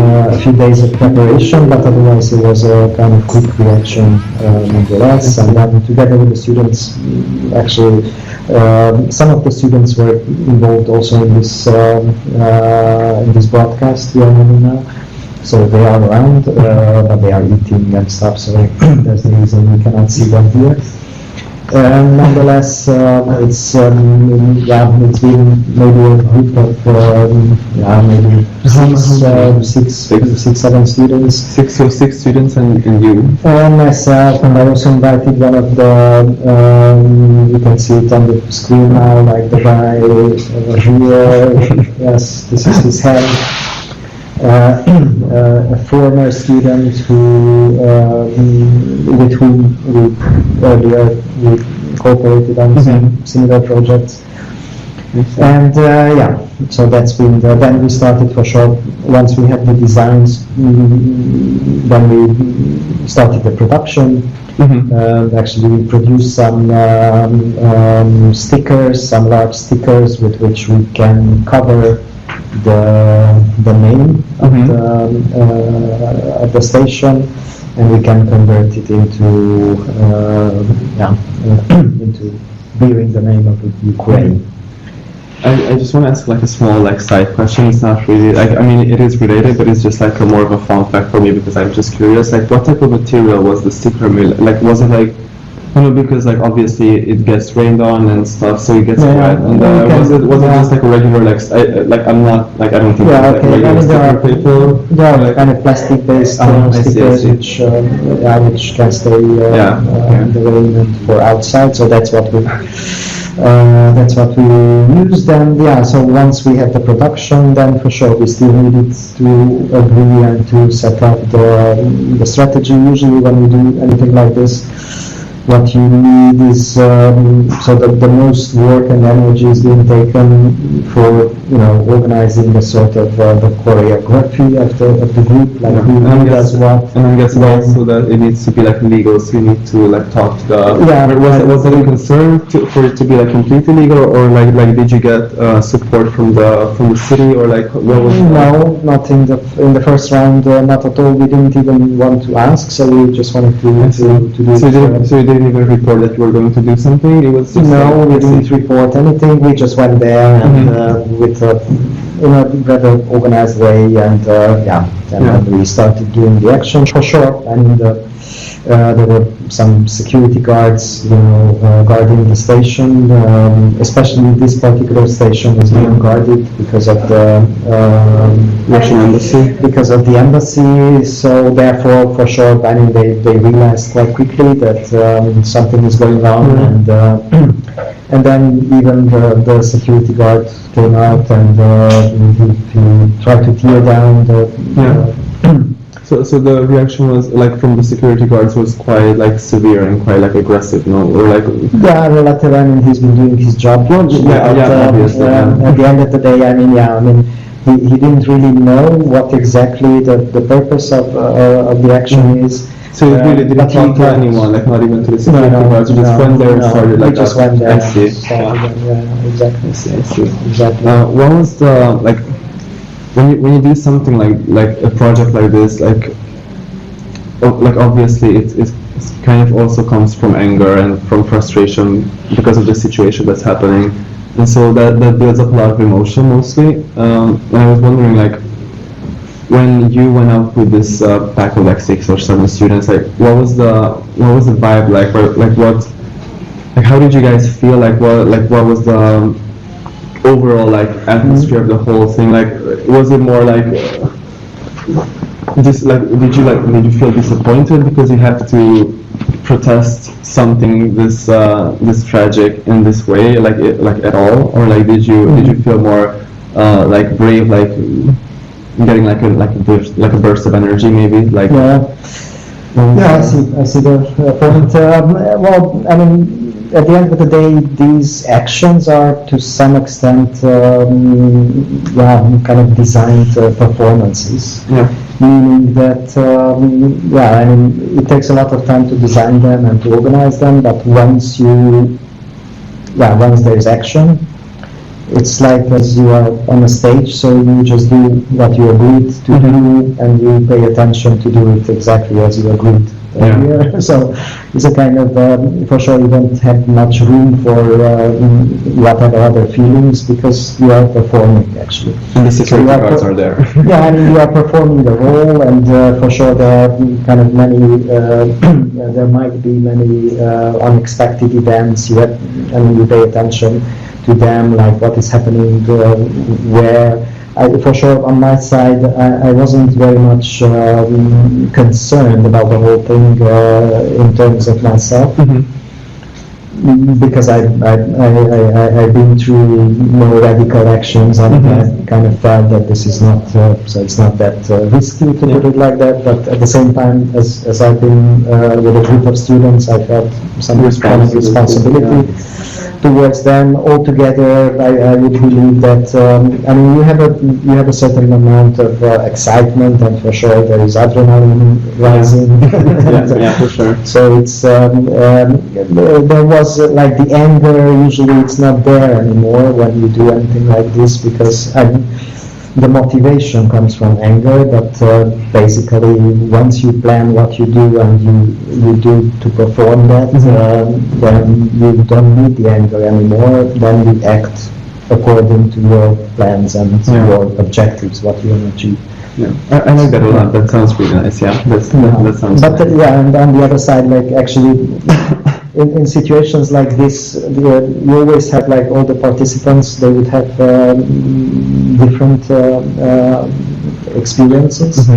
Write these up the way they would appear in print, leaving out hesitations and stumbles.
a few days of preparation, but otherwise it was a kind of quick reaction nonetheless. And then together with the students, actually, some of the students were involved also in this broadcast we are having now. So they are around, but they are eating and stuff, so there's no reason we cannot see them here. Nonetheless, it's been maybe a group of maybe six, 7 students. Six students and you? And myself, and I also invited one of the, you can see it on the screen now, like the guy over here. Yes, this is his head. A former student with whom we earlier cooperated on some similar projects. And so that's been then we started for sure. Once we had the designs, then we started the production. Actually, we produced some stickers, some large stickers with which we can cover the name of the station, and we can convert it into into bearing the name of Ukraine. I just want to ask like a small side question. It's not really I mean it is related, but it's just like a more of a fun fact for me because I'm just curious. Like, what type of material was the sticker made? Like, was it like, because like obviously it gets rained on and stuff, so it gets wet. And was it just like a regular I don't think regular sticker paper? Yeah, kind of plastic based stickers which can stay in the rain and for outside. So that's what we used. And so once we had the production, then for sure we still needed to agree and to set up the strategy. Usually when we do anything like this, what you need is so that the most work and energy is being taken for organizing the sort of the choreography of the group, like who does what. And I'm guessing also that it needs to be like legal, so you need to like talk to the. Was that a concern for it to be like completely legal, or like did you get support from the city, or like what was? No, not in the first round, not at all. We didn't even want to ask, so we just wanted to do. So you didn't even report that you were going to do something? It was just we didn't report anything. We just went there and with in a rather organized way, and then we started doing the action for sure. And there were some security guards, guarding the station. Especially this particular station was being guarded because of the Russian embassy. Because of the embassy. So therefore, for sure, they realized quite quickly that something is going on, and then even the security guard came out and he tried to tear down So the reaction was like from the security guards was quite like severe and quite like aggressive, no? Or like relative. I mean, he's been doing his job. Obviously. At the end of the day, he didn't really know what exactly the purpose of the action is. So he really didn't talk to anyone, like not even to the security guards. You just went there and started like. We just went there. I see. Exactly. I see. Exactly. What was the like? When you do something like a project like this, like obviously it kind of also comes from anger and from frustration because of the situation that's happening, and so that builds up a lot of emotion mostly. And I was wondering, like, when you went out with this pack of like 6 or 7 students, like what was the vibe like? Or, like how did you guys feel? Like what was the overall like atmosphere of the whole thing? Like, was it more like just like did you feel disappointed because you have to protest something this tragic in this way, like at all, or like did you feel more like brave, like getting like a burst of energy maybe, like I see the point. Well, I mean, at the end of the day, these actions are to some extent kind of designed performances. Meaning that I mean, it takes a lot of time to design them and to organize them, but once there is action, it's like as you are on a stage, so you just do what you agreed to do, and you pay attention to do it exactly as you agreed earlier. So it's a kind of, for sure you don't have much room for whatever other feelings, because you are performing actually. And the security guards are there. Yeah, I mean, you are performing the role, and for sure there are kind of many, there might be many unexpected events. You pay attention to them, like what is happening, where. For sure, on my side, I wasn't very much concerned about the whole thing in terms of myself, because I've been through more radical actions, and I kind of felt that this is not, so it's not that risky to put it like that. But at the same time, as I've been with a group of students, I felt some responsibility towards them. Altogether, I would believe that I mean, you have a certain amount of excitement, and for sure there is adrenaline rising. Yeah, for sure. So it's there was like the anger. Usually, it's not there anymore when you do anything like this, because the motivation comes from anger, but basically once you plan what you do and you do to perform that, then you don't need the anger anymore, then you act according to your plans and your objectives, what you want to achieve. Yeah, I like that a lot. That sounds really nice. Yeah, that sounds. But nice. And on the other side, like actually, in situations like this, you always have like all the participants. They would have different experiences.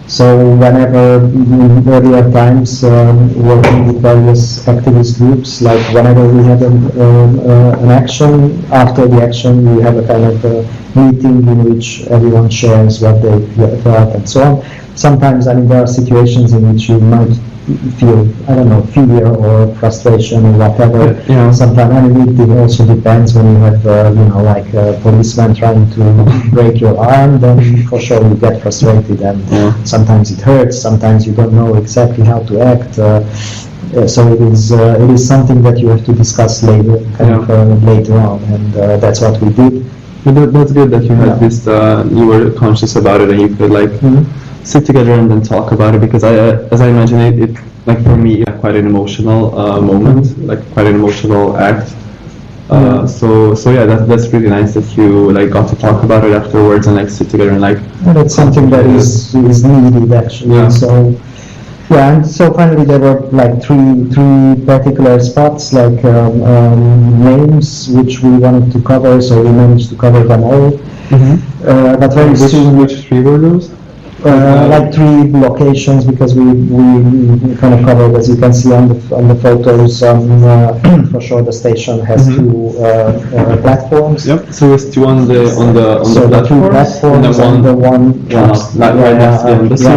So whenever in earlier times, working with various activist groups, like whenever we had an action, after the action we have a kind of meeting in which everyone shares what they felt and so on. Sometimes, I mean, there are situations in which you might feel, I don't know, fear or frustration or whatever. Sometimes, I mean, it also depends. When you have, like a policeman trying to break your arm, then for sure you get frustrated, and sometimes it hurts, sometimes you don't know exactly how to act. So it is something that you have to discuss later, later on, and that's what we did. But that's good that you had this, you were conscious about it, and you could like sit together and then talk about it, because as I imagine it like for me, quite an emotional moment, like quite an emotional act. So yeah, that's really nice that you like got to talk about it afterwards and like sit together and like. And it's something that is needed actually. So yeah, and so finally there were like three particular spots, like names which we wanted to cover. So we managed to cover them all. But very soon, which three were those? Like 3 locations, because we kind of covered, as you can see on the photos. For sure, the station has 2 platforms. Yep. So it's 2 on the platforms, and the one next to the embassy.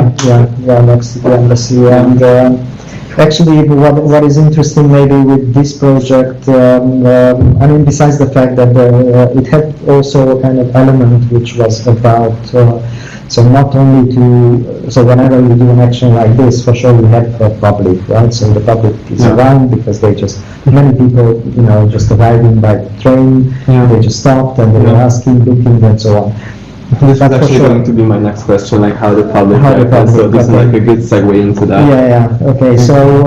Next to the embassy. And actually, what is interesting maybe with this project, I mean, besides the fact that it had also a kind of element which was about. So not only so whenever you do an action like this, for sure we have the public, right? So the public is around, because many people, just arriving by train, they just stopped and they were asking, looking, and so on. This is actually going to be my next question, like how the public reacted. So this is like a good segue into that. Okay. So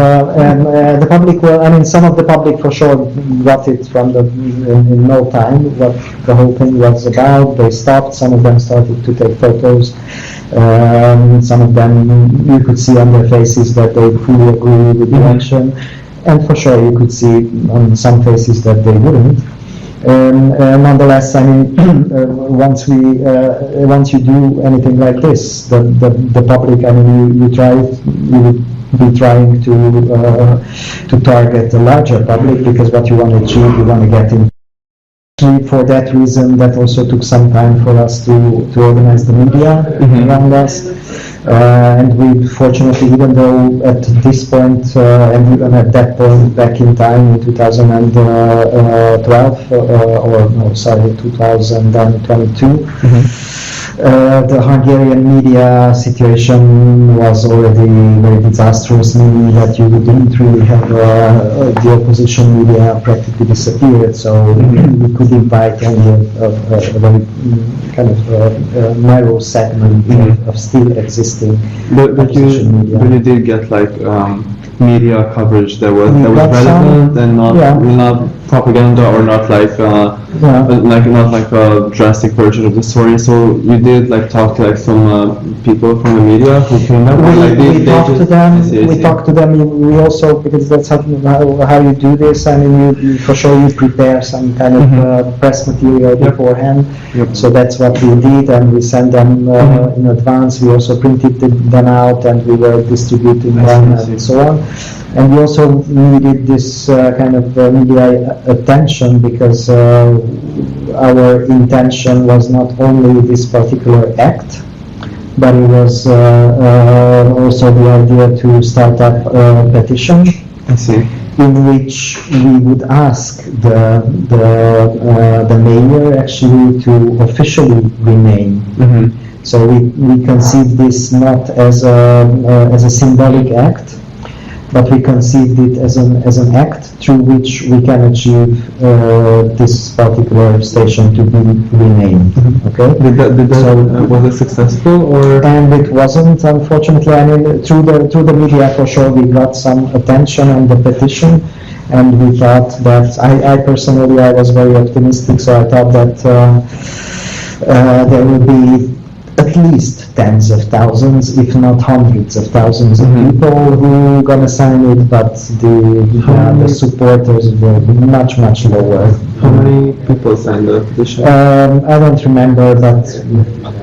the public, some of the public for sure got it in no time what the whole thing was about. They stopped. Some of them started to take photos. Some of them, you could see on their faces that they fully agree with the action, and for sure you could see on some faces that they wouldn't. Nonetheless, I mean, once you do anything like this, the public, I mean, you would be trying to target a larger public, because what you want to achieve, you want to get in. For that reason, that also took some time for us to organize the media around us. And we fortunately, even though at this point, and even at that point back in time in 2012, 2022, the Hungarian media situation was already very disastrous, meaning that you didn't really have the opposition media practically disappeared, so we could invite only a very kind of narrow segment of still existing opposition media. But you did get like media coverage that was relevant and not propaganda or not like not like a drastic version of the story. So you did like talk to like some people from the media who came up. We talked to them. We talked to them. We also, because that's how you do this. I mean, you for sure you prepare some kind of press material beforehand. So that's what we did, and we sent them in advance. We also printed them out, and we were distributing them and so on. And we also needed this kind of media attention because our intention was not only this particular act, but it was also the idea to start up a petition. I see. In which we would ask the mayor actually to officially remain. So we conceived this not as a symbolic act, but we conceived it as an act through which we can achieve this particular station to be renamed. Okay. Was it successful or? And it wasn't, unfortunately. I mean, through the media for sure we got some attention on the petition, and we thought that I personally was very optimistic, so I thought that there would be at least tens of thousands, if not hundreds of thousands of people who gonna sign it, but the supporters were much lower. How many people signed the petition? I don't remember, but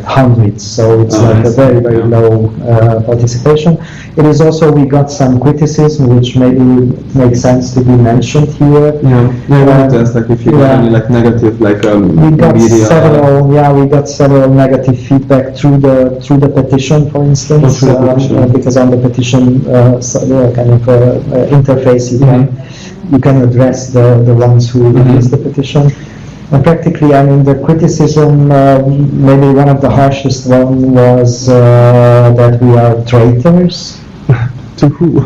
hundreds, so it's like a very low participation. It is also, we got some criticism which maybe makes sense to be mentioned here. I wanted to ask like if you got any like negative like we got media. we got several negative feedback through the petition, for instance, because on the petition kind of interface you can address the ones who released the petition. And practically, I mean, the criticism, maybe one of the harshest one was that we are traitors. To who?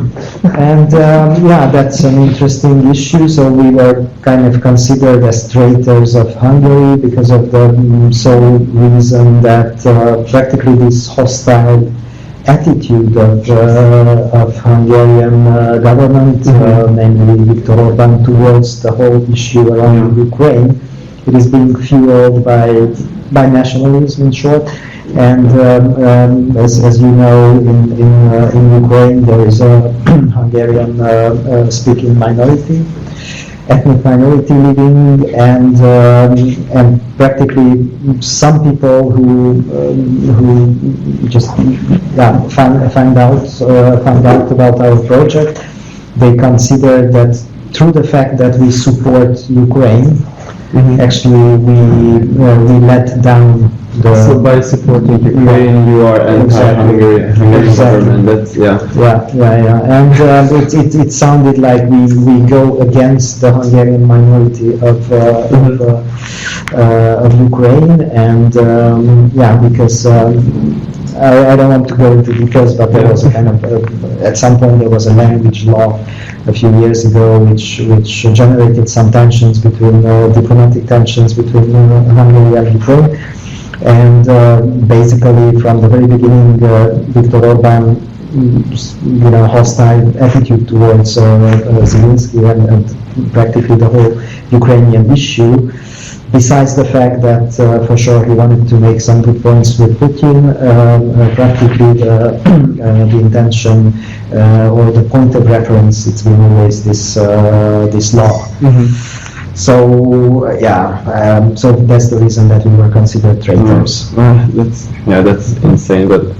And that's an interesting issue. So we were kind of considered as traitors of Hungary because of the sole reason that practically this hostile attitude of Hungarian government, namely Viktor Orbán, towards the whole issue around Ukraine. It is being fueled by nationalism, in short. And as you know, in Ukraine there is a Hungarian speaking minority, ethnic minority living, and practically some people who just found out about our project. They consider that through the fact that we support Ukraine, actually we let down the. So by supporting Ukraine, you are anti-Hungarian government. That's And it sounded like we go against the Hungarian minority of Ukraine, and because. I don't want to go into details, but there was a kind of at some point there was a language law a few years ago which generated some tensions between diplomatic tensions between Hungary and Ukraine, and basically from the very beginning Viktor Orbán hostile attitude towards Zelensky and practically the whole Ukrainian issue. Besides the fact that for sure he wanted to make some good points with Putin, practically the intention or the point of reference, it's been always this law. So so that's the reason that we were considered traitors. That's insane, but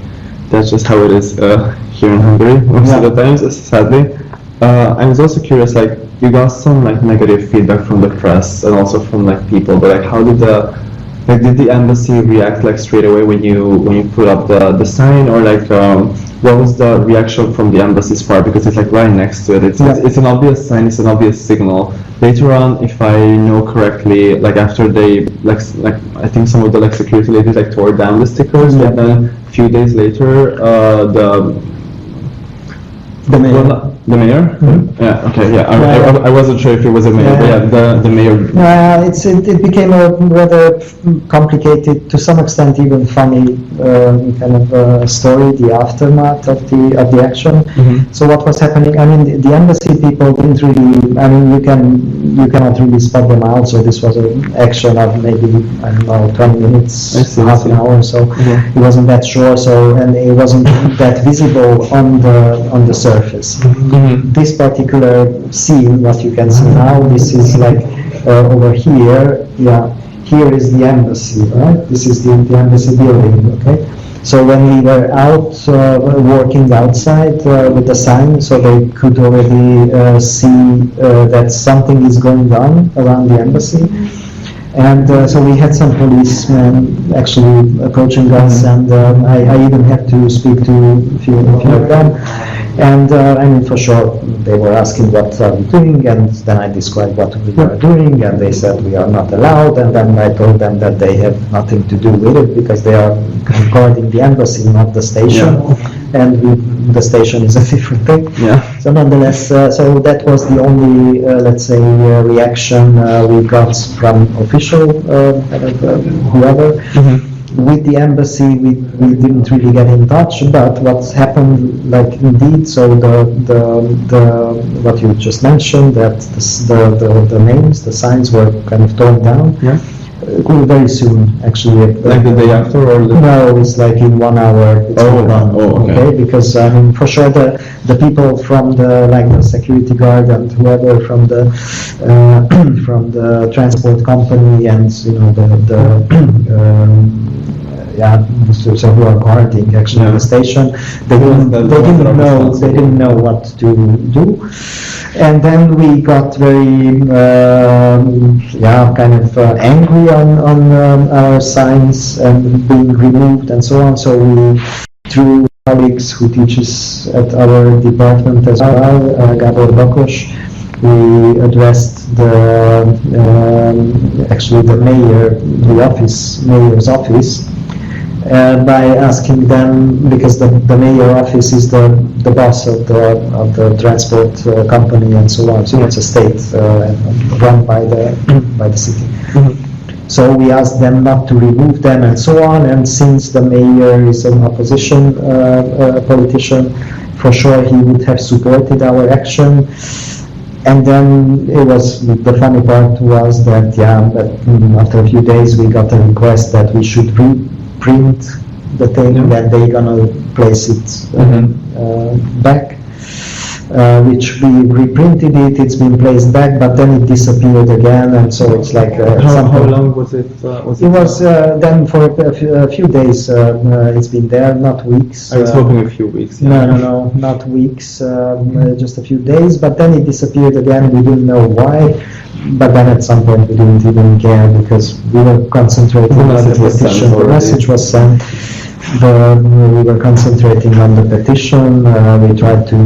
that's just how it is here in Hungary most of the times, sadly. I was also curious, like, you got some like negative feedback from the press and also from like people, but like how did the embassy react like straight away when you put up the sign, or like what was the reaction from the embassy's part, because it's like right next to it, it's an obvious sign, it's an obvious signal, later on, if I know correctly, like after they like I think some of the security ladies tore down the stickers, but then a few days later, the mayor. The mayor? Yeah. Okay. Yeah. I wasn't sure if it was a mayor, but yeah, the mayor. It became a rather complicated, to some extent even funny kind of story. The aftermath of the action. So what was happening? I mean, the embassy people didn't really. I mean, you cannot really spot them out. So this was an action of maybe, I don't know, 20 minutes, half an hour. So it wasn't that short. So, and it wasn't that visible on the surface. This particular scene, what you can see now, this is over here. Yeah, here is the embassy, right? This is the embassy building. Okay. So when we were out working outside with the sign, so they could already see that something is going on around the embassy. And so we had some policemen actually approaching us, and I even had to speak to a few of them. And I mean, for sure, they were asking what are we doing, and then I described what we are doing, and they said we are not allowed, and then I told them that they have nothing to do with it because they are guarding the embassy, not the station, and the station is a different thing. So nonetheless, so that was the only, let's say, reaction we got from official, whoever. With the embassy, we didn't really get in touch, but what's happened, indeed, so the what you just mentioned, that the names, the signs were kind of torn down. Very soon, actually. The day after, or no, it's in 1 hour. It's gone. Okay, because I mean, for sure, the people from the security guard and whoever from the transport company, and so who are guarding actually the station, they didn't know what to do. And then we got very kind of angry on our signs and being removed and so on. So we, through colleagues who teaches at our department as well, Gabor Bakos, we addressed actually the mayor's office. By asking them, because the mayor office is the boss of the transport company and so on. So it's a state run by the city. So we asked them not to remove them and so on. And since the mayor is an opposition politician, for sure he would have supported our action. And then the funny part was that after a few days we got a request that we should print the thing, that they're gonna place it back, which we reprinted it. It's been placed back, but then it disappeared again, and so it's how long was it? It was then for a few days. It's been there, not weeks. I was hoping a few weeks. No, not weeks. Just a few days, but then it disappeared again. We didn't know why. But then at some point we didn't even care because we were concentrating on the petition. The message was sent. We were concentrating on the petition. We tried to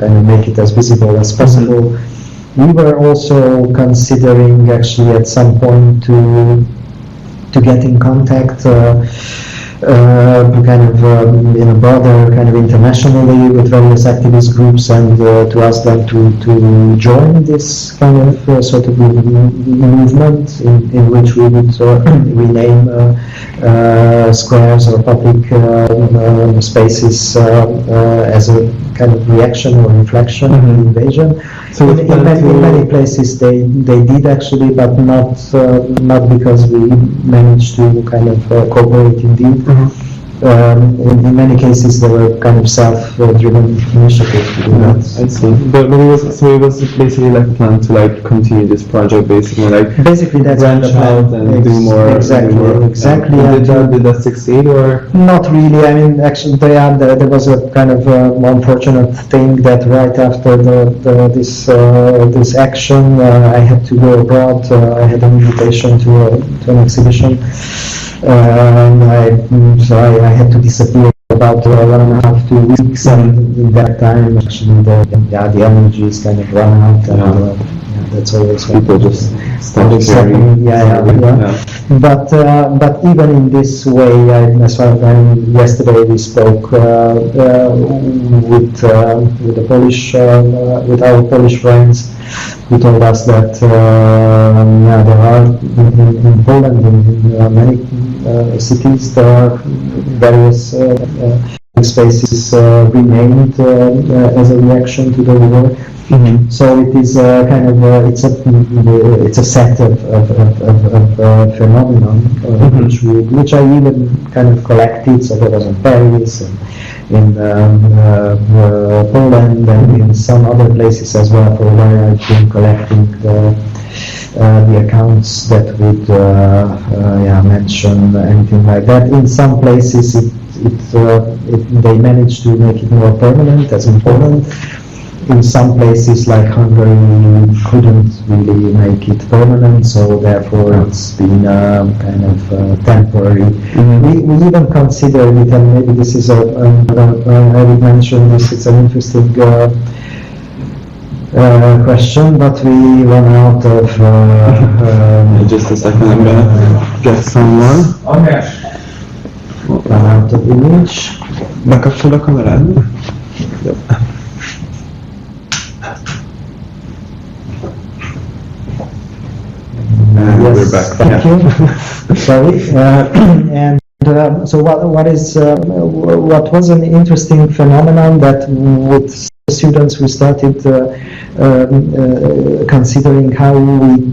kind of make it as visible as possible. We were also considering actually at some point to get in contact in a broader kind of internationally with various activist groups, and to ask them to join this kind of sort of movement in which we would rename squares or public spaces as a kind of reaction or reflection of the invasion. So in many places they did actually, but not because we managed to kind of cooperate indeed. In many cases they were kind of self-driven initiatives to do that. I see. But it was basically a plan to continue this project, basically that's branch out and do more. Exactly. Did that succeed or? Not really. I mean, actually, there was a kind of unfortunate thing that right after this action, I had to go abroad. I had an invitation to an exhibition, and I had to disappear about 1.5 to 2 weeks, and in that time actually the energy is kind of run out, and that's always People just stop caring. But even in this way, as far as yesterday we spoke with the Polish with our Polish friends, who told us that there are in Poland, in many cities, there are various spaces remained as a reaction to the war. Mm-hmm. So it is kind of it's a set of phenomenon which I even kind of collected. So there was in Paris and in Poland and in some other places as well, for where I've been collecting the accounts that would mention anything like that. In some places they managed to make it more permanent, as in Poland. In some places like Hungary couldn't really make it permanent, so therefore it's been kind of temporary. Mm-hmm. We even considered it, and maybe this is I would mention this, it's an interesting question, but we run out of just a second, I'm gonna get someone. Okay. Run out of image. Bekapcsolod a kamerád? Jó. And yes, we're back. Thank you. Sorry. And so what was an interesting phenomenon that with students we started considering how we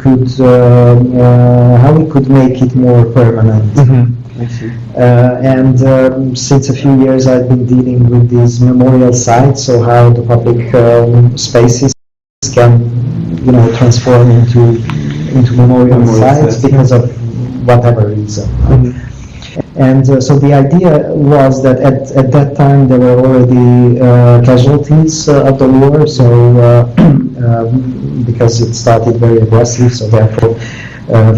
could make it more permanent. Mm-hmm. I see. And since a few years I've been dealing with these memorial sites, so how the public spaces can transform into memorial sites because of whatever reason. Mm-hmm. And so the idea was that at that time there were already casualties of the war, so because it started very aggressive, so therefore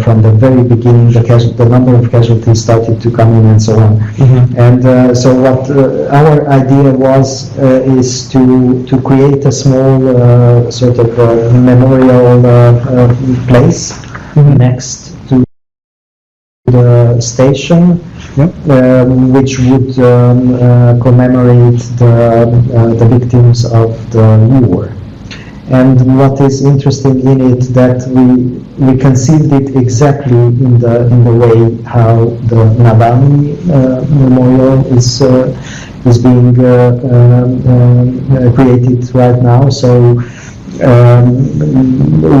from the very beginning the number of casualties started to come in and so on. Mm-hmm. And so what our idea was is to create a small sort of memorial place mm-hmm. next to the station, which would commemorate the victims of the war. And what is interesting in it that we conceived it exactly in the way how the Navalny memorial is being created right now. So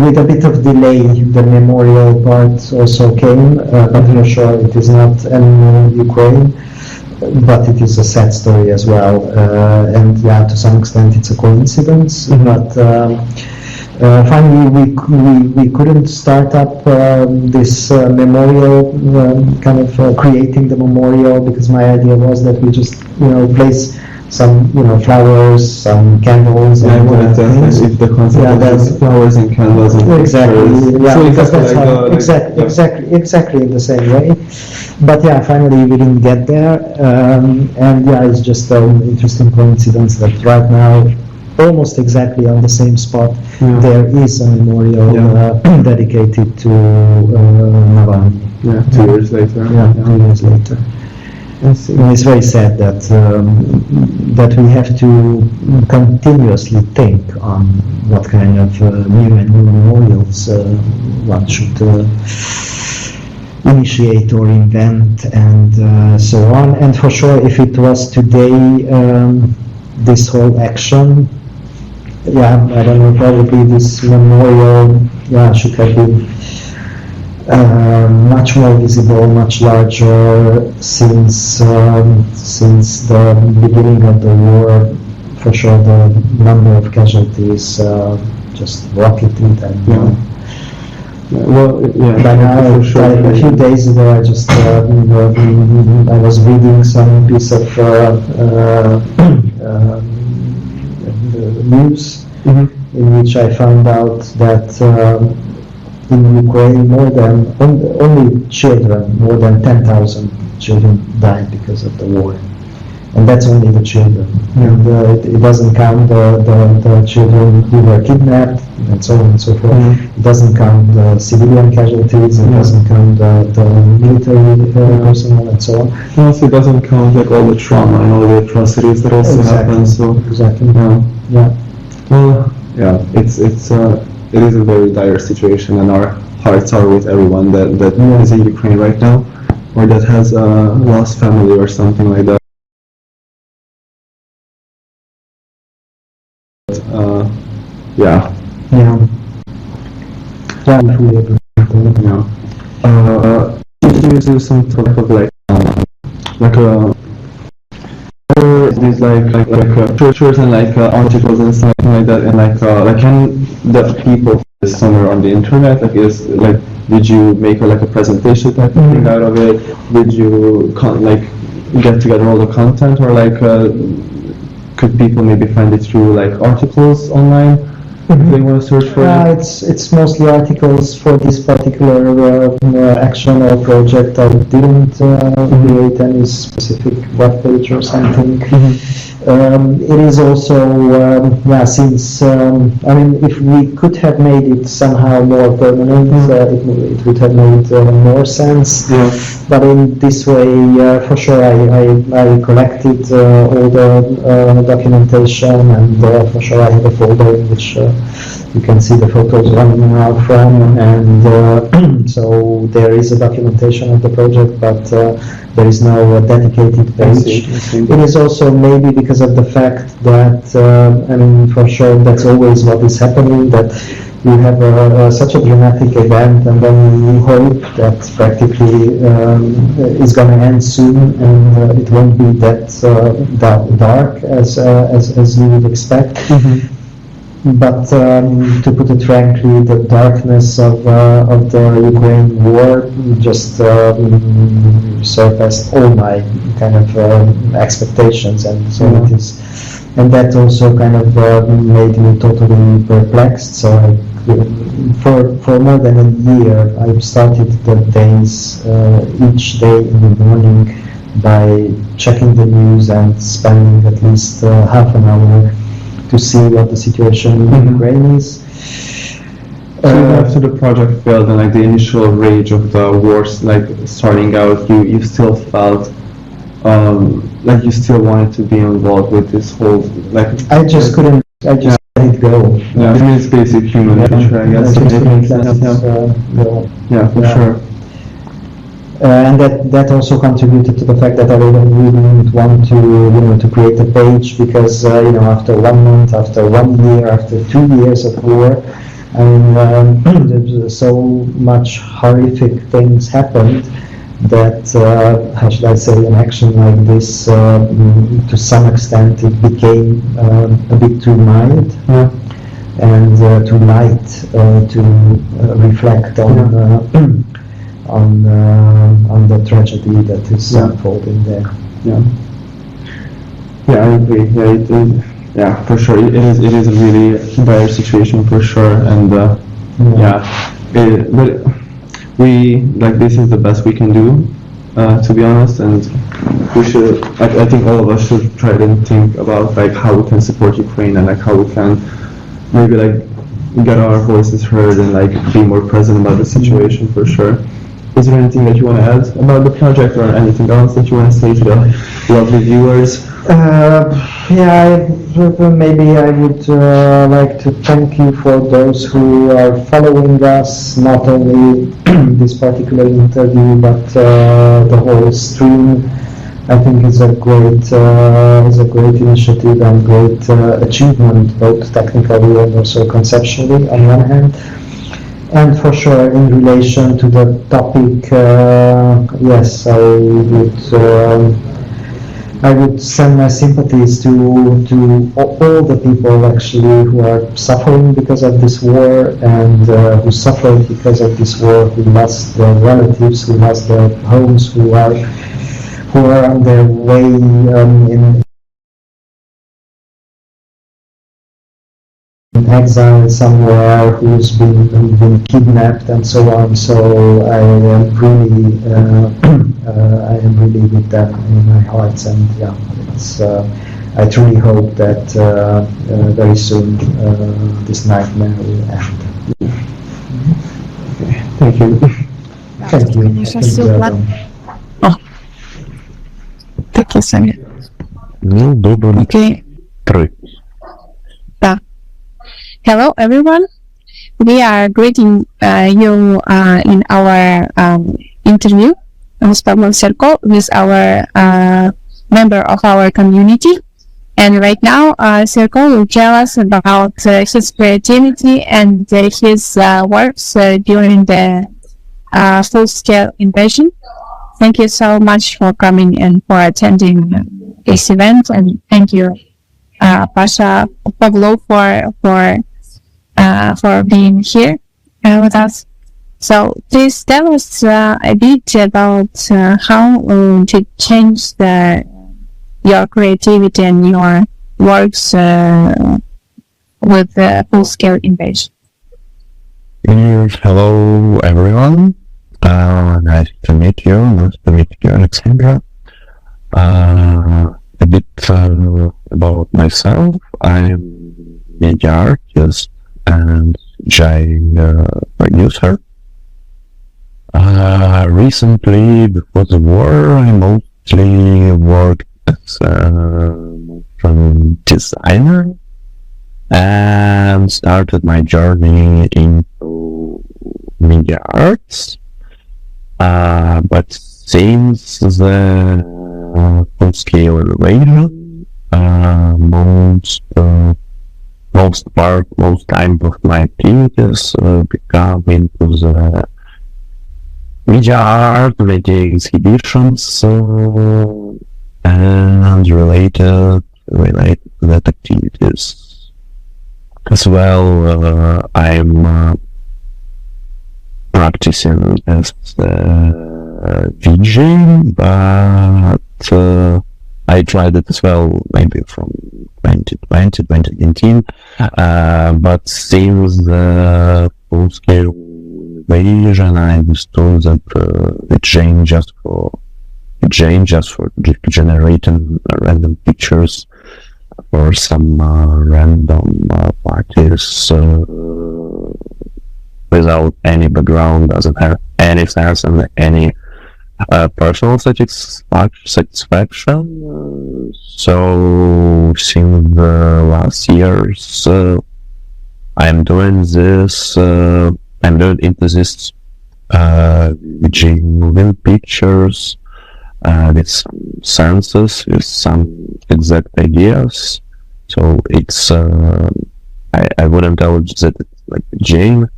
with a bit of delay, the memorial part also came, but for sure it is not in Ukraine, but it is a sad story as well. And to some extent it's a coincidence, mm-hmm. but finally we couldn't start up this memorial, kind of creating the memorial, because my idea was that we just place some flowers, some candles, and things. If the concept is flowers and candles and exactly, so because that's how exactly in the same way. But finally we didn't get there, and it's just an interesting coincidence that right now, almost exactly on the same spot, there is a memorial dedicated to Navalny. 2 years later. 2 years later. It's very sad that we have to continuously think on what kind of new and new memorials one should initiate or invent, and so on. And for sure, if it was today, this whole action, I don't know, probably this memorial, should have been much more visible, much larger, since the beginning of the war. For sure, the number of casualties just rocketed, and by now, a few days ago, I just I was reading some piece of news mm-hmm. in which I found out that in Ukraine, only children, more than 10,000 children died because of the war. and that's only the children. And it doesn't count the children who were kidnapped and so on and so forth. It doesn't count the civilian casualties. It doesn't count the military personnel and so on. Also, it doesn't count like all the trauma and all the atrocities that also happen. So exactly. Yeah. Well, yeah. It is a very dire situation, and our hearts are with everyone that is in Ukraine right now, or that has lost family or something like that. Yeah. You do some type of like a these churches and articles and something like that, and can the people somewhere on the internet did you make a presentation type of thing out of it? Did you get together all the content, or could people maybe find it through articles online if they want to search for it? It's mostly articles for this particular action or project. I didn't create any specific web page or something. It is also, since, if we could have made it somehow more permanent, it would have made more sense. But in this way, for sure, I collected all the documentation, and for sure I have a folder in which you can see the photos running from, and so there is a documentation of the project, but there is no dedicated page. It is also maybe because of the fact that, for sure that's always what is happening, that you have such a dramatic event, and then you hope that practically it's going to end soon, and it won't be that dark as you would expect. But to put it frankly, the darkness of the Ukraine war just surpassed all my kind of expectations, and so it is, and that also kind of made me totally perplexed. So for more than a year, I started the days each day in the morning by checking the news and spending at least half an hour to see what the situation in Ukraine is. So after the project failed and the initial rage of the wars starting out, you still felt you still wanted to be involved with this whole I just couldn't. I just let it go. Yeah, I mean it's basic human nature, I guess. For sure. And that also contributed to the fact that I didn't want to create a page, because after 1 month, after 1 year, after 2 years of war, so much horrific things happened that how should I say, an action like this to some extent it became a bit too mild and too light to reflect on the tragedy that is unfolding there. I agree. For sure. It is a really dire situation for sure, and but we this is the best we can do, to be honest, and we should. I think all of us should try to think about how we can support Ukraine, and how we can maybe get our voices heard and be more present about the situation for sure. Is there anything that you want to add about the project, or anything else that you want to say to the lovely viewers? Maybe I would like to thank you for those who are following us, not only this particular interview, but the whole stream. I think is a great initiative and great achievement, both technically and also conceptually on one hand. And for sure, in relation to the topic, yes, I would send my sympathies to all the people actually who are suffering because of this war, and who suffered because of this war, who lost their relatives, who lost their homes, who are on their way in exile somewhere, who's been kidnapped and so on. So I am really with them in my heart, and yeah, it's, I truly hope that very soon this nightmare will end. Thank you. Thank you. Конечно, Thank you, всё, Adam. Такі самі. Ну, добре. Окей. 3. Так. Hello, everyone. We are greeting you in our interview with Pavel SIRKO, with our member of our community. And right now, SIRKO will tell us about his creativity and his works during the full-scale invasion. Thank you so much for coming and for attending this event, and thank you, Pasha, Pavlo, for being here with us. So please tell us a bit about how to change your creativity and your works with the full-scale invasion. Hello, everyone. Nice to meet you. Nice to meet you, Alexandra. A bit about myself. I'm media artist and producer. Recently, before the war, I mostly worked as a motion designer and started my journey into media arts. But since the full-scale invasion, most time of my activities become into the media art, media exhibitions, and related to that activities. As well, I'm practicing as a VJ, but I tried it as well maybe from 2020, 2019, but since the full-scale invasion, I understood that the changes for generating random pictures for some random parties without any background doesn't have any sense and any personal satisfaction. So since the last years, I'm doing this. I'm doing into this moving pictures with some senses, with some exact ideas. So it's I wouldn't tell that it's like a game.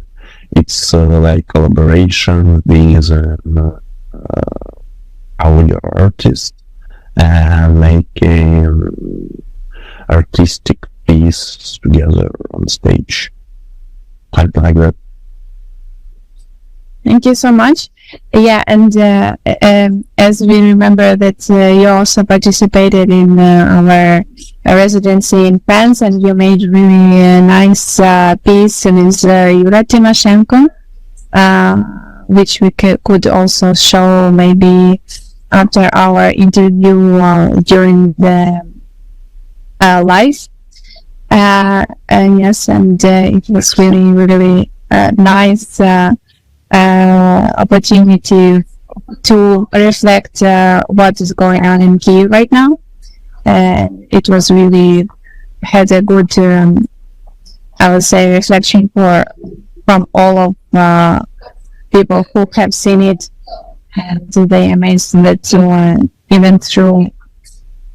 It's like collaboration with an audio artist and making artistic piece together on stage. Something like that. Thank you so much. Yeah, and as we remember that you also participated in our residency in France, and you made really nice piece with Yura Timoshenko, which we could also show maybe after our interview during the live. Yes, and it was really nice opportunity to reflect what is going on in Kyiv right now. It was really had a good, I would say, reflection from all of people who have seen it, and they amazed that even through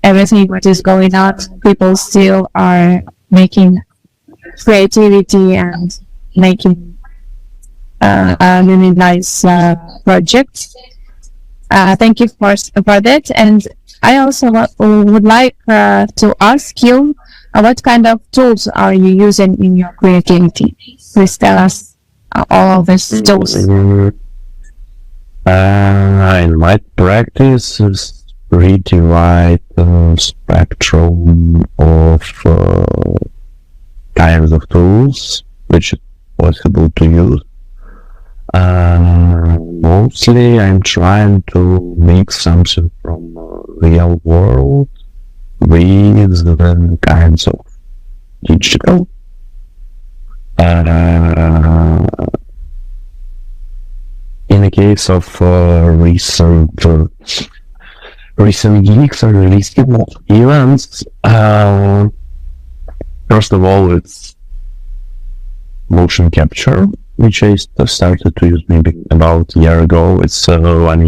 everything what is going on, people still are making creativity and making a really nice project. Thank you for that. And I also would like to ask you what kind of tools are you using in your creativity? Please tell us all of these tools. In my practice, is pretty wide spectrum of kinds of tools which is possible to use. Mostly I'm trying to make something from real world with the kinds of digital. In the case of recent gigs or released events, first of all, it's motion capture, which I started to use maybe about a year ago. It's when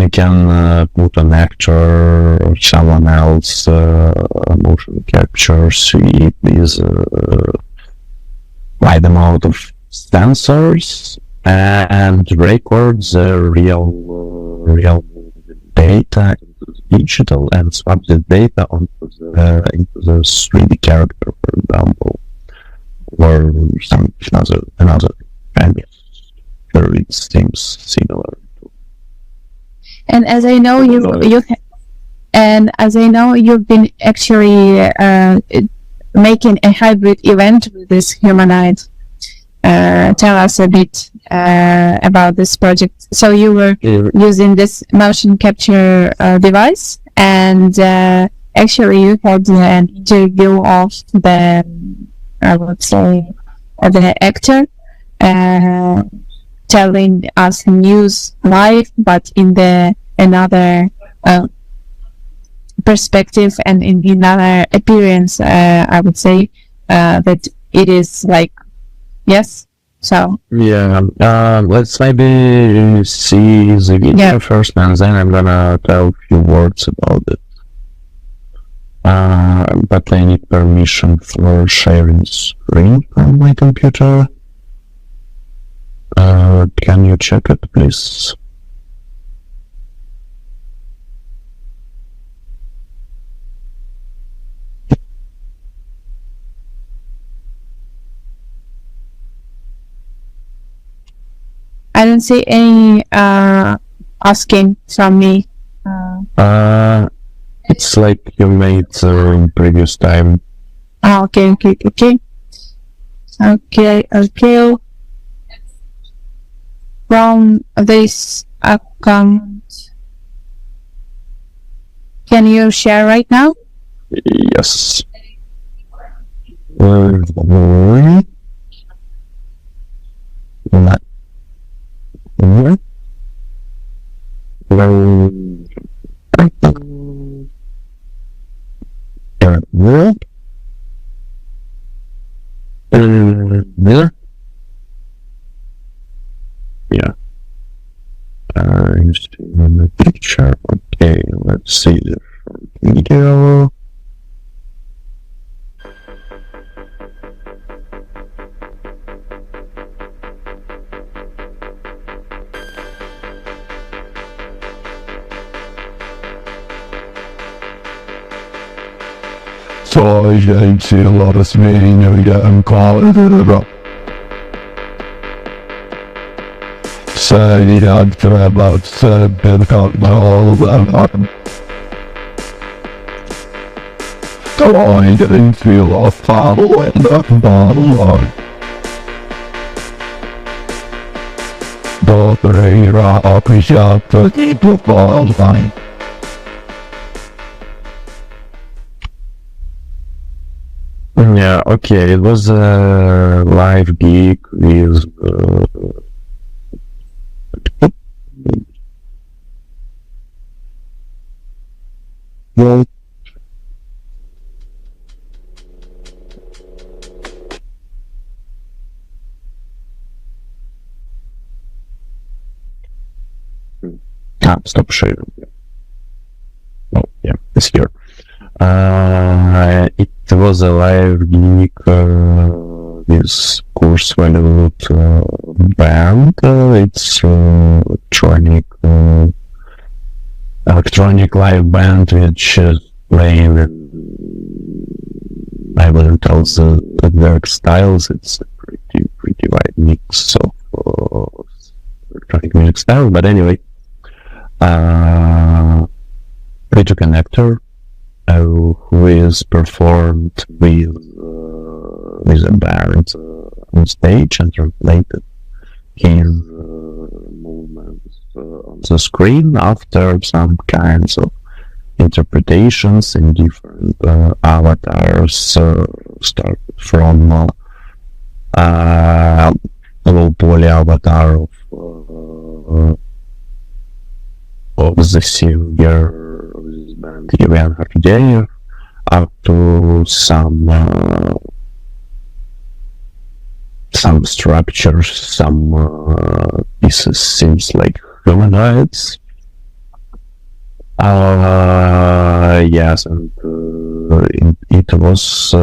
you can put an actor or someone else motion capture suite with wide amount of sensors and records real data into the digital and swap the data into the 3D character, for example, or some another kind of it seems similar. And as I know, you've been actually making a hybrid event with this humanoid. Tell us a bit about this project. So you were using this motion capture device, and actually you had an interview of the, I would say, the actor telling us news live, but in another perspective and in another appearance. I would say that it is like, yes. So yeah, let's maybe see the video first, and then I'm gonna tell a few words about it. But I need permission for sharing screen from my computer. Can you check it, please? I don't see any asking from me. It's like you made in previous time. Okay. From this account, can you share right now? Yes. Yeah. You see in the picture. Okay, let's see the video. So I don't see a lot of speeding, quality about. So yeah, I'm sure about been about my whole so I didn't feel a follow and the bottom line. Doperera appreciate the people bottom line. Yeah, okay, it was a live gig with well, stop sharing. Oh, yeah, it's here. It was a live gig with Course Valued band. It's electronic live band which is playing I wouldn't tell the exact styles. It's a pretty wide mix of electronic music style, but anyway, we took an actor who is performed with a band on stage and translated his movements on the screen after some kinds of interpretations in different avatars, start from low poly avatar of the singer of this band, Ivan Hardeyev, up to some structures, some pieces seems like humanoids. Yes, and it was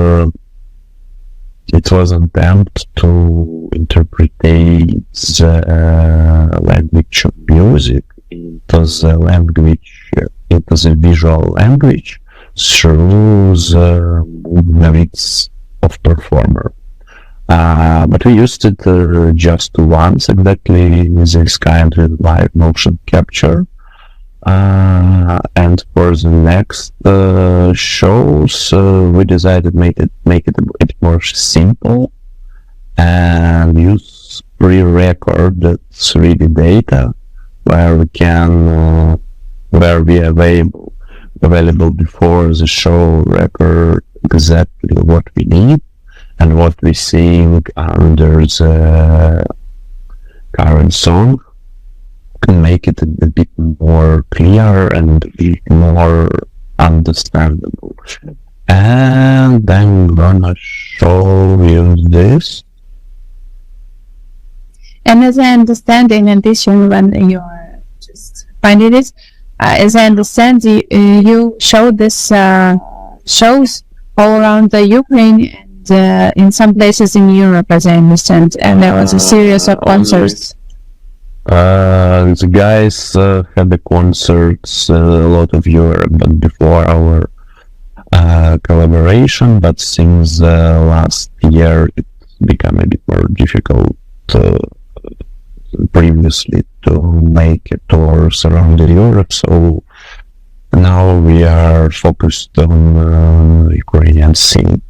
an attempt to interpret the language of music into the visual language through the movements of performer. But we used it just once, exactly this kind of live motion capture. And for the next shows, we decided make it a bit more simple and use pre-recorded 3D data where we can available before the show record exactly what we need and what we sing under the current song, and make it a bit more clear and a bit more understandable. And I'm gonna show you this. And as I understand, in addition, when you're just finding this, as I understand, you show this shows all around the Ukraine and in some places in Europe, as I understand, and there was a series of concerts. The guys had the concerts a lot of Europe, but before our collaboration. But since last year, it's become a bit more difficult previously to make tours around Europe. So now we are focused on Ukrainian scene,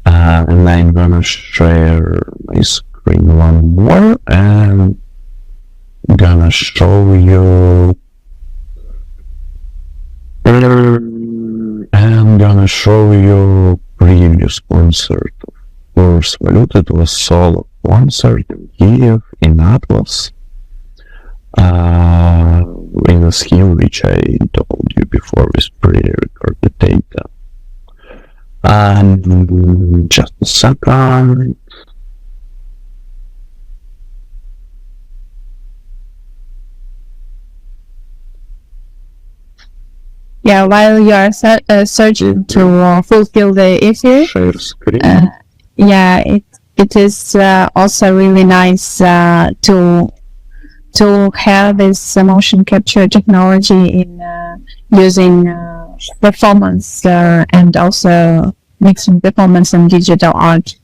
and I'm gonna share my screen one more and gonna show you previous concert of Force Valuta. It was solo concert in Kiev in Atlas in a scheme which I told you before with pre-recorded data. And just a second. Yeah, while you are searching to fulfill the issue, Share screen. yeah, it is also really nice to have this motion capture technology in using performance and also mixing performance and digital art.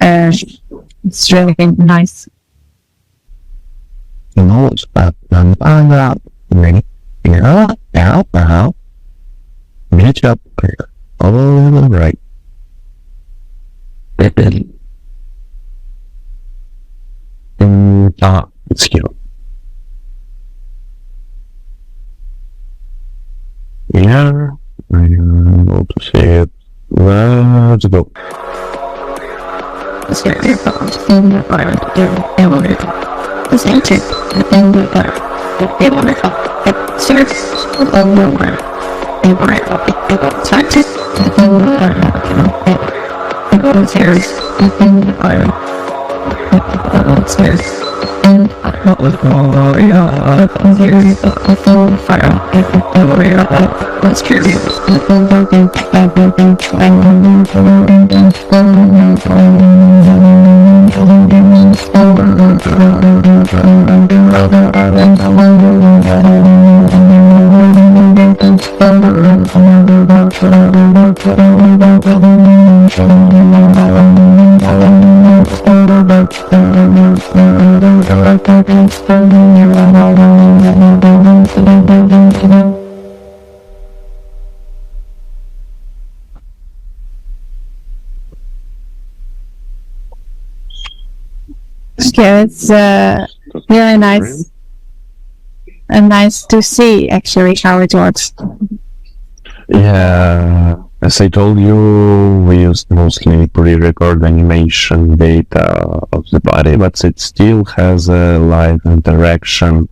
It's really nice. Notes that match up all right. It's here. Yeah, I'm able to see it. Let's go. Yeah, it's really nice and nice to see actually how it works. Yeah, as I told you, we used mostly pre-record animation data of the body, but it still has a live interaction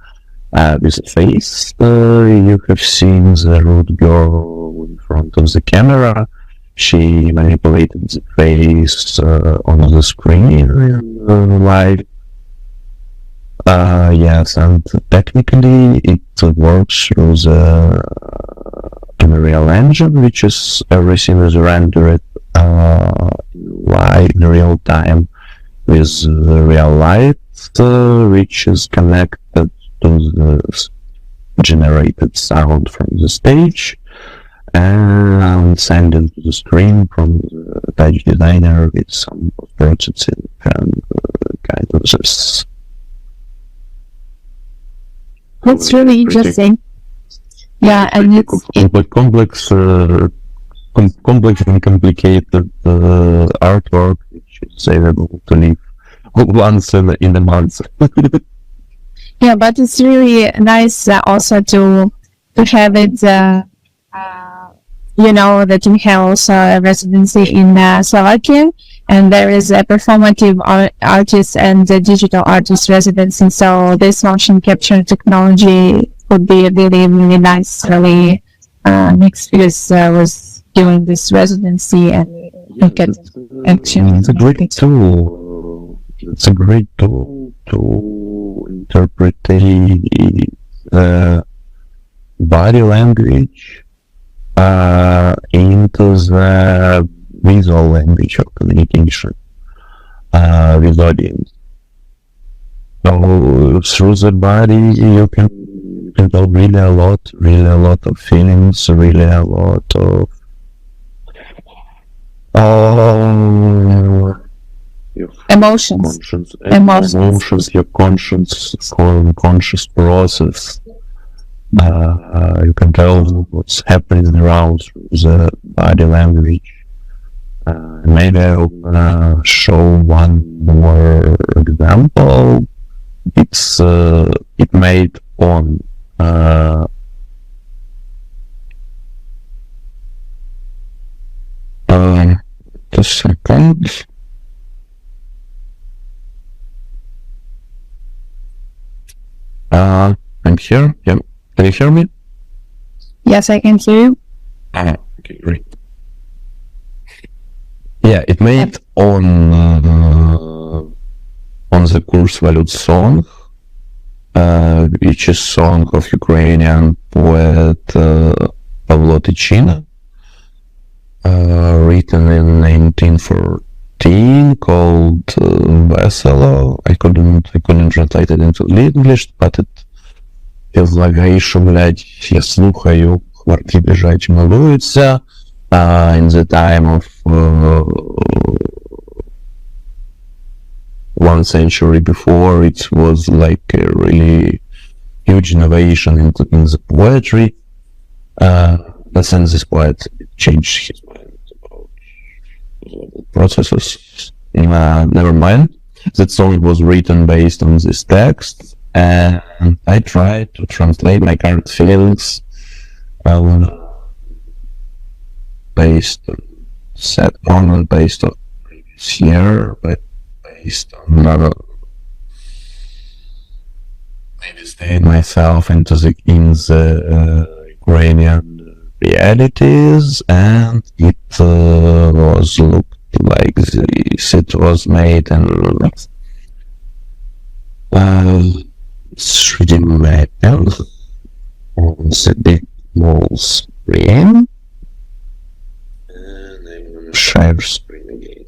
with the face. You have seen the root girl in front of the camera. She manipulated the face on the screen live. Yes, and technically it works through the Unreal Engine, which is everything is rendered live in real time with the real light, which is connected to the generated sound from the stage and send it to the screen from the touch designer with some processing and kind of this. That's really interesting. Yeah, and it's complex and complicated artwork which is able to live once in a month. yeah, but it's really nice also to have it. You know that we have also a residency in Slovakia, and there is a performative artist and a digital artist residency. So this motion capture technology would be a really, really nice, really experience was doing this residency and look at action. It's a great tool. It's a great tool to interpret body language into the visual language of communication with audience. So through the body you can tell really a lot of feelings, really a lot of Emotions. your conscious process. You can tell what's happening around through the body language. Maybe I'll show one more example. It's it made on just a second. I'm here. Yeah. Can you hear me? Yes, I can hear you. Okay, great. Yeah, it made on the Kursvalut song, which is song of Ukrainian poet Pavlo Tychina, written in 1914, called Veselo. I couldn't translate it into English, but it feels like що, блядь, я слухаю, хварки біжать, малуються. In the time of 1 century before, it was like a really huge innovation in the poetry. But since this poet changed his mind about processes, never mind. That song was written based on this text, and I tried to translate my current feelings based on set on, based on previous year, but based on maybe stayed myself into the Ukrainian realities, and it was looked like this. It was made and it's reading my pen on the big wall screen, and I'm gonna share screen again.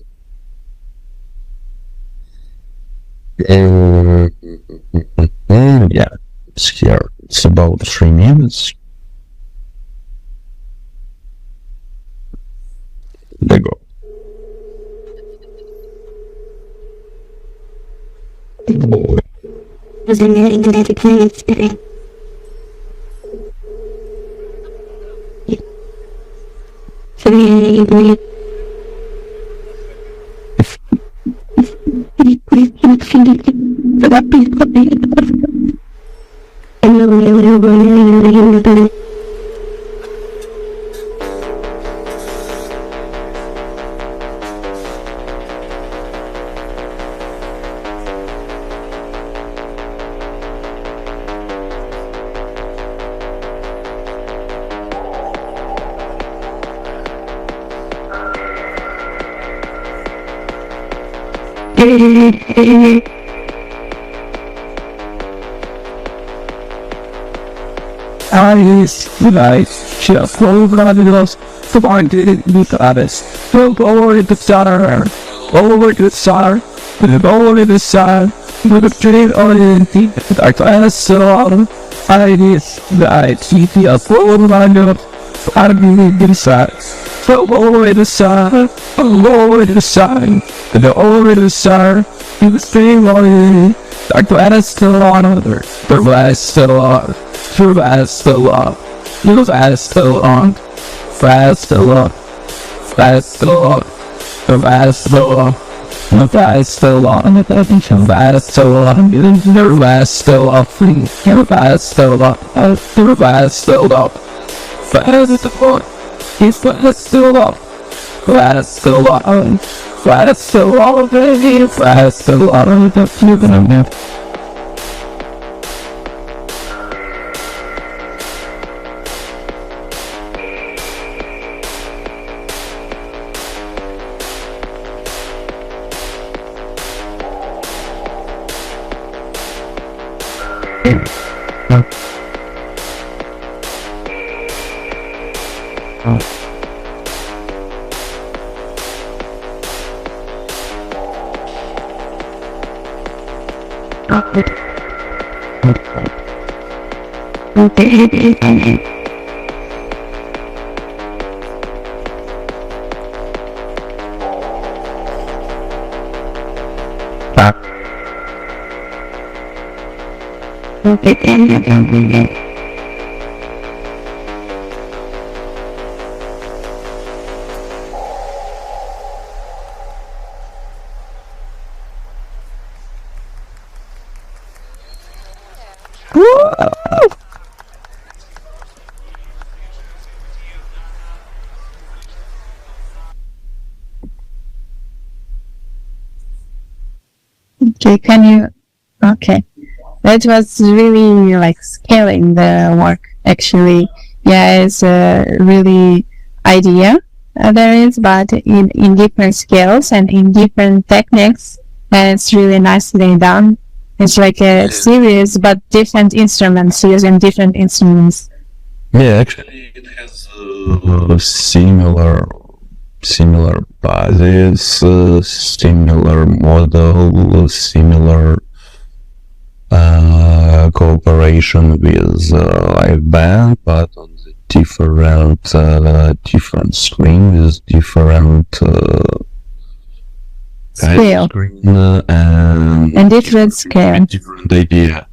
Yeah, it's here. It's about 3 minutes. There you go. Just lost the point BUDAPEST. Over the star, over the star, over the star, with a train on the I class on. I is the ITP of all my love. I believe the side. So over the star, over the side, over the star, you stay on. I class on the rest on. Fast along, you fast along, fast along, fast along, fast along, fast along, fast along, you're fast along, you're fast along, you're fast along, fast along, he's fast along, fast along, fast along, baby, fast along, you're gonna have. Okay, can you? Okay, that was really like scaling the work. Actually, yeah, it's a really idea there is, but in different scales and in different techniques, it's really nicely done. It's like a series, but different instruments using different instruments. Yeah, actually, it has similar bases, similar model, similar cooperation with live band, but on the different screen with different Scale. screen and different scale. different idea.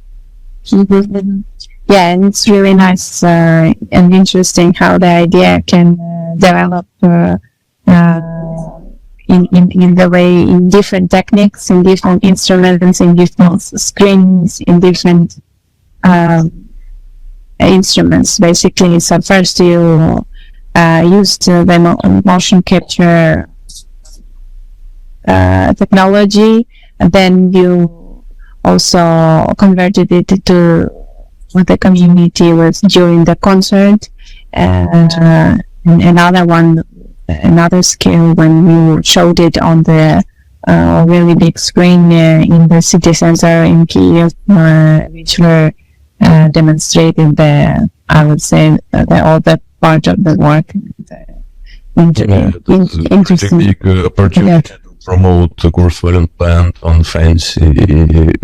Yeah, and it's really nice and interesting how the idea can develop in the way, in different techniques, in different instruments, in different screens, in different instruments. Basically, so first you used the motion capture technology, and then you also converted it to what the community was during the concert, and another scale when you showed it on the really big screen in the city center in Kiev, which were demonstrating I would say all the part of the work. Interesting. Big opportunity to promote the Kursvalent band on fancy in the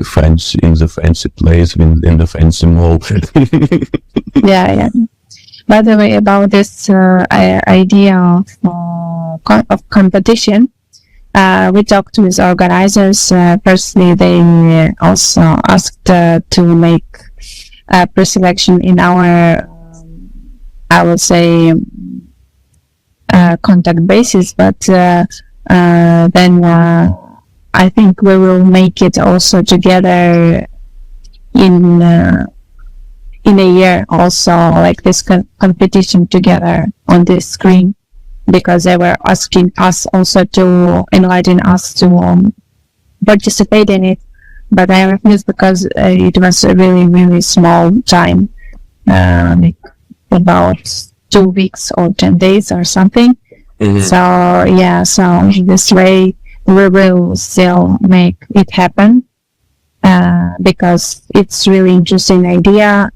fancy place in the fancy mall. Yeah. By the way, about this idea of competition, we talked with organizers. Firstly, they also asked to make a pre-selection in our, I would say, contact basis, but then I think we will make it also together in a year also, like this competition together on this screen, because they were asking us also to enlighten us to participate in it, but I refused because it was a really, really small time, like about 2 weeks or 10 days or something. So yeah, so this way we will still make it happen, because it's really interesting idea,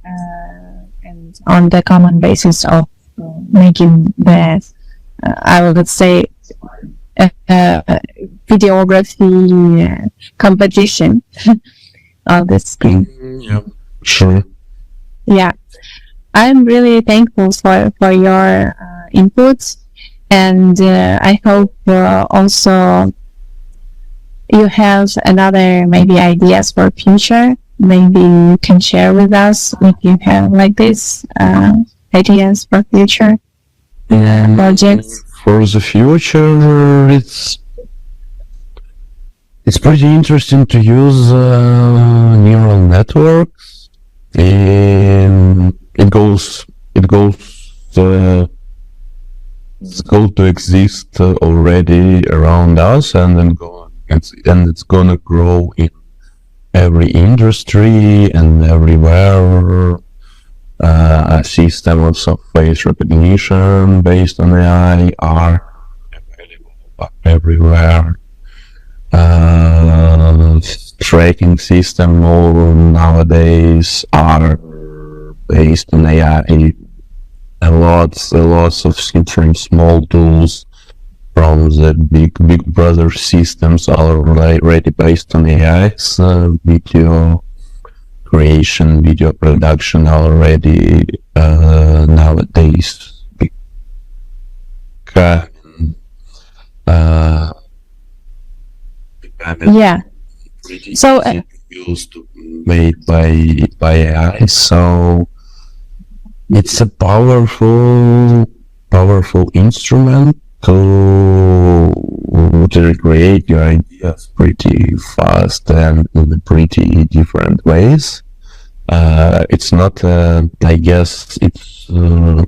and on the common basis of making the I would say videography competition on the screen. Yeah, sure. Yeah, I'm really thankful for your inputs, and I hope also you have another maybe ideas for future. Maybe you can share with us if you have like this ideas for future projects. For the future, it's pretty interesting to use neural networks. It's going to exist already around us, and then it's gonna grow in every industry and everywhere. A system of face recognition based on AI are available everywhere. Tracking system nowadays are based on AI. Lots of different small tools from the big brother systems are already based on AI. So video creation, video production already nowadays Yeah. So used to made by AI. So it's a powerful instrument to recreate your ideas pretty fast and in pretty different ways. It's not, I guess, it's no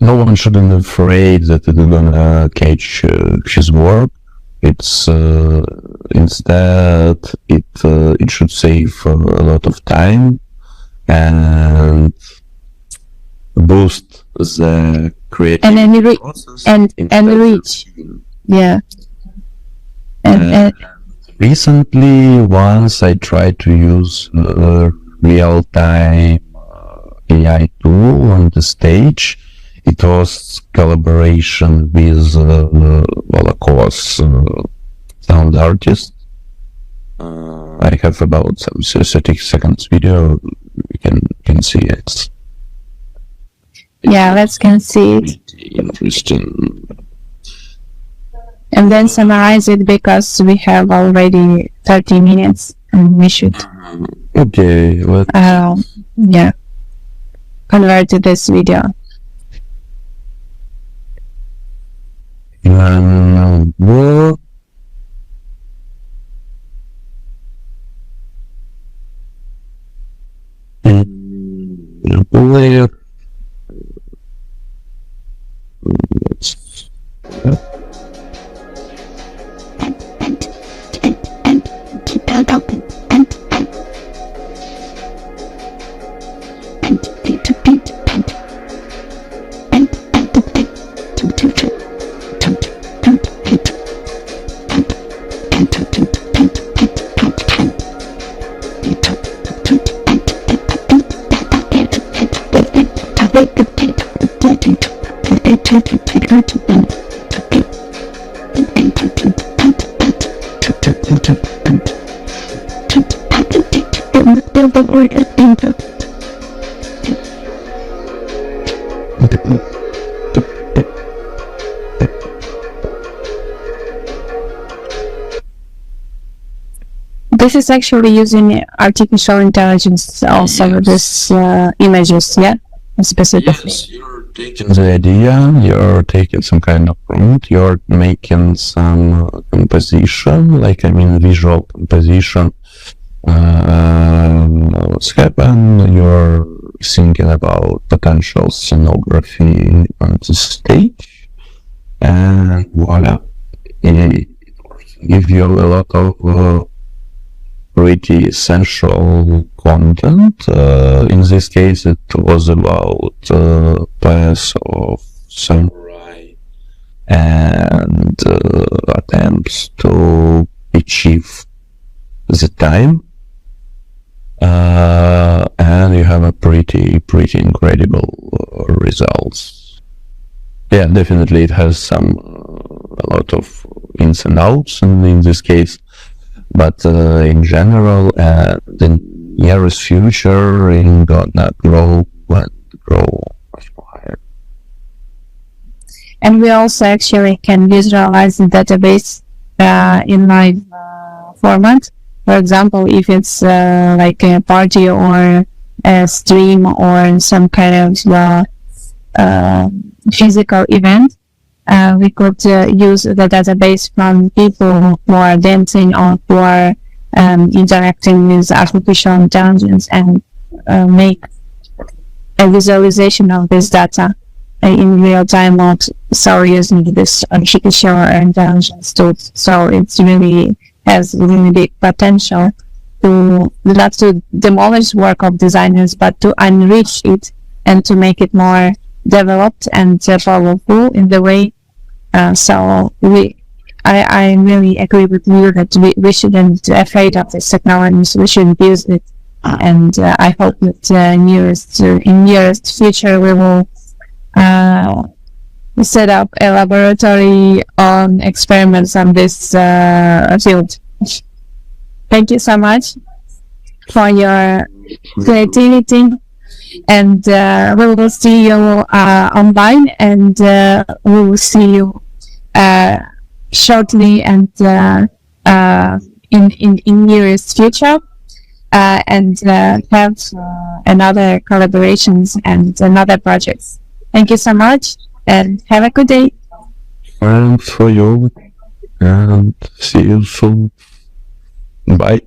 one shouldn't be afraid that it's gonna catch his work. It's instead it should save a lot of time and boost the creativity process and reach. Yeah. And recently, once I tried to use real-time AI tool on the stage. It was collaboration with, well, of course, sound artist. I have about some 30 seconds video. We can see it. Yeah, let's can see it. Interesting. And then summarize it because we have already 30 minutes and we should Okay, yeah, convert to this video. Well, later. This is actually using artificial intelligence also with this images, yeah? Specifically. Yes, you're taking the idea, you're taking some kind of prompt, you're making some composition, like I mean visual composition. What's happened? You're thinking about potential scenography on the stage, and voila, it gives you a lot of pretty essential content. In this case, it was about path of samurai and attempts to achieve the time. And you have a pretty incredible results. Yeah, definitely it has a lot of ins and outs in this case, but in general, the nearest future in gonna grow much more higher. And we also actually can visualize the database in live format. For example, if it's like a party or a stream or some kind of physical event, we could use the database from people who are dancing or who are interacting with artificial intelligence and make a visualization of this data in real time, not so using this artificial intelligence tools. So it's really has really big potential to not to demolish work of designers, but to enrich it and to make it more developed and powerful in the way. So I really agree with you that we shouldn't be afraid of this technology. We should use it, and I hope that in nearest future we will set up a laboratory on experiments on this field. Thank you so much for your creativity, and we will see you online, and we will see you shortly and in nearest future, and have another collaborations and another projects. Thank you so much, and have a good day. And for you, and see you soon. Bye.